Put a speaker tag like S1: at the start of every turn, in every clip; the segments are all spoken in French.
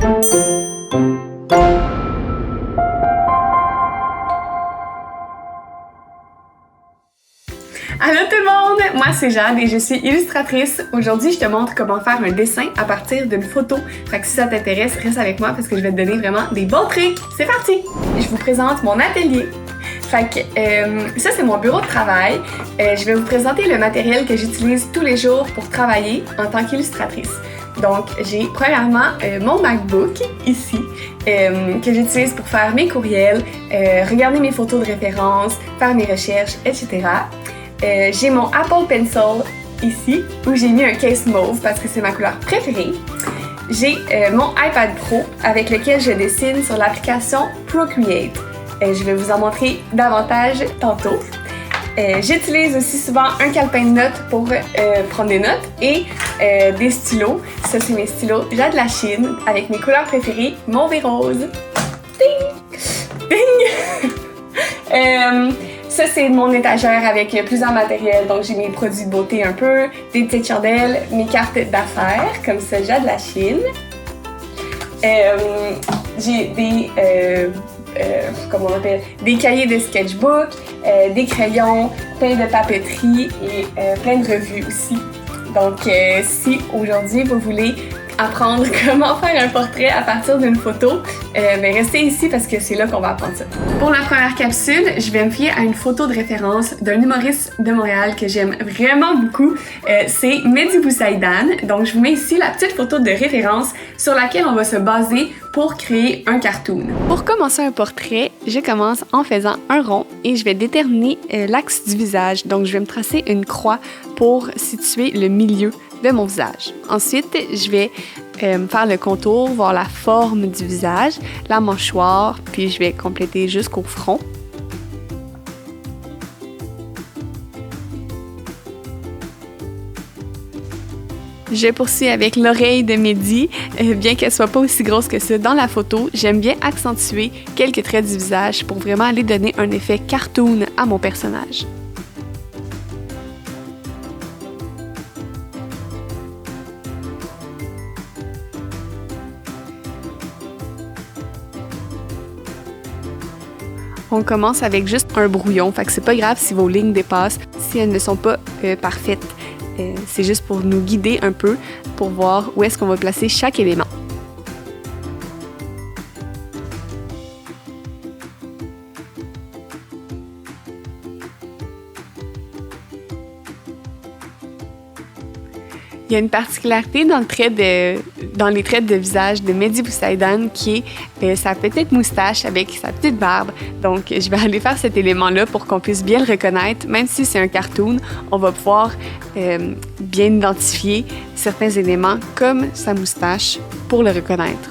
S1: Allô tout le monde! Moi c'est Jade et je suis illustratrice. Aujourd'hui je te montre comment faire un dessin à partir d'une photo. Fait que si ça t'intéresse, reste avec moi parce que je vais te donner vraiment des bons trucs. C'est parti! Je vous présente mon atelier. Fait que ça c'est mon bureau de travail. Je vais vous présenter le matériel que j'utilise tous les jours pour travailler en tant qu'illustratrice. Donc j'ai premièrement mon MacBook ici que j'utilise pour faire mes courriels, regarder mes photos de référence, faire mes recherches, etc. J'ai mon Apple Pencil ici, où j'ai mis un case mauve parce que c'est ma couleur préférée. J'ai mon iPad Pro avec lequel je dessine sur l'application Procreate. Je vais vous en montrer davantage tantôt. J'utilise aussi souvent un calepin de notes pour prendre des notes et des stylos. Ça, c'est mes stylos Jade de la Chine avec mes couleurs préférées, mauve et rose. Ding! Ding! Ça, c'est mon étagère avec plusieurs matériels. Donc, j'ai mes produits de beauté un peu, des petites chandelles, mes cartes d'affaires, comme ça, Jade de la Chine. J'ai des, comment on appelle, des cahiers de sketchbook, des crayons, plein de papeterie et plein de revues aussi. Donc, si aujourd'hui vous voulez apprendre comment faire un portrait à partir d'une photo, ben restez ici parce que c'est là qu'on va apprendre ça. Pour la première capsule, je vais me fier à une photo de référence d'un humoriste de Montréal que j'aime vraiment beaucoup. C'est Mehdi Boussaïdan. Donc je vous mets ici la petite photo de référence sur laquelle on va se baser pour créer un cartoon. Pour commencer un portrait, je commence en faisant un rond et je vais déterminer l'axe du visage. Donc je vais me tracer une croix pour situer le milieu de mon visage. Ensuite, je vais faire le contour, voir la forme du visage, la mâchoire, puis je vais compléter jusqu'au front. Je poursuis avec l'oreille de Mehdi. Bien qu'elle soit pas aussi grosse que ça dans la photo, j'aime bien accentuer quelques traits du visage pour vraiment aller donner un effet cartoon à mon personnage. On commence avec juste un brouillon, fait que c'est pas grave si vos lignes dépassent, si elles ne sont pas parfaites. C'est juste pour nous guider un peu, pour voir où est-ce qu'on va placer chaque élément. Il y a une particularité dans les traits de visage de Mehdi Boussaïdan qui est sa petite moustache avec sa petite barbe. Donc, je vais aller faire cet élément-là pour qu'on puisse bien le reconnaître. Même si c'est un cartoon, on va pouvoir bien identifier certains éléments comme sa moustache pour le reconnaître.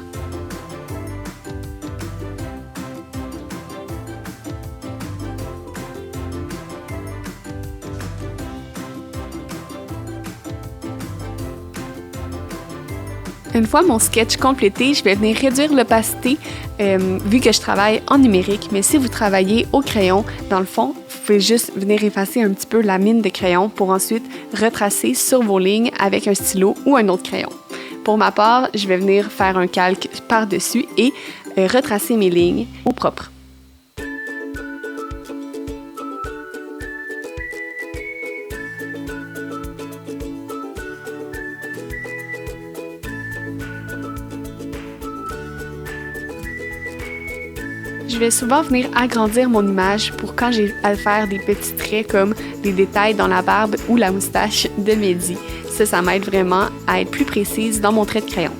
S1: Une fois mon sketch complété, je vais venir réduire l'opacité vu que je travaille en numérique. Mais si vous travaillez au crayon, dans le fond, vous pouvez juste venir effacer un petit peu la mine de crayon pour ensuite retracer sur vos lignes avec un stylo ou un autre crayon. Pour ma part, je vais venir faire un calque par-dessus et retracer mes lignes au propre. Je vais souvent venir agrandir mon image pour quand j'ai à faire des petits traits comme des détails dans la barbe ou la moustache de Mehdi. Ça m'aide vraiment à être plus précise dans mon trait de crayon.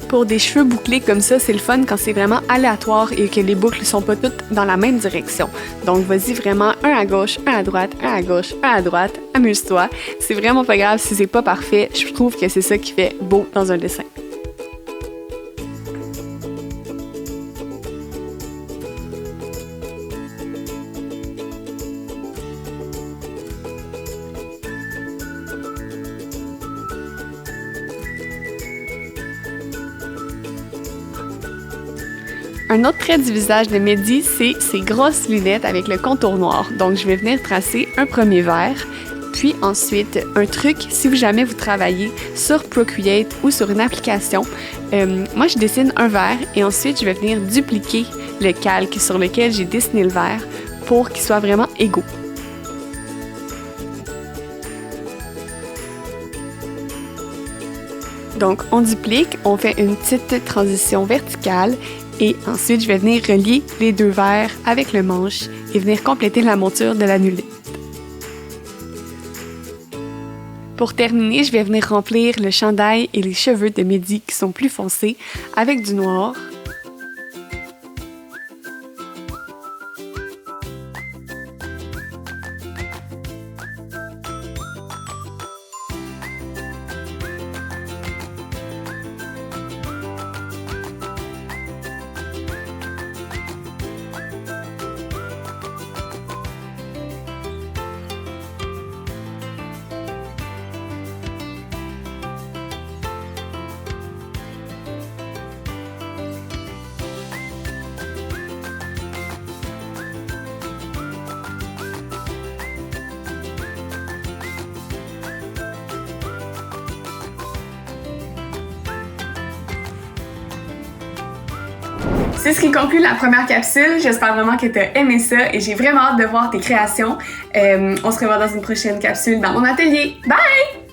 S1: Pour des cheveux bouclés comme ça, c'est le fun quand c'est vraiment aléatoire et que les boucles sont pas toutes dans la même direction. Donc vas-y vraiment un à gauche, un à droite, un à gauche, un à droite, amuse-toi. C'est vraiment pas grave si c'est pas parfait, je trouve que c'est ça qui fait beau dans un dessin. Un autre trait du visage de Mehdi, c'est ses grosses lunettes avec le contour noir. Donc, je vais venir tracer un premier vert, puis ensuite un truc, si jamais vous travaillez sur Procreate ou sur une application, moi je dessine un vert et ensuite je vais venir dupliquer le calque sur lequel j'ai dessiné le vert pour qu'il soit vraiment égaux. Donc, on duplique, on fait une petite transition verticale et ensuite, je vais venir relier les deux verres avec le manche et venir compléter la monture de la nulette. Pour terminer, je vais venir remplir le chandail et les cheveux de Mehdi qui sont plus foncés avec du noir. C'est ce qui conclut la première capsule. J'espère vraiment que tu as aimé ça et j'ai vraiment hâte de voir tes créations. On se revoit dans une prochaine capsule dans mon atelier. Bye!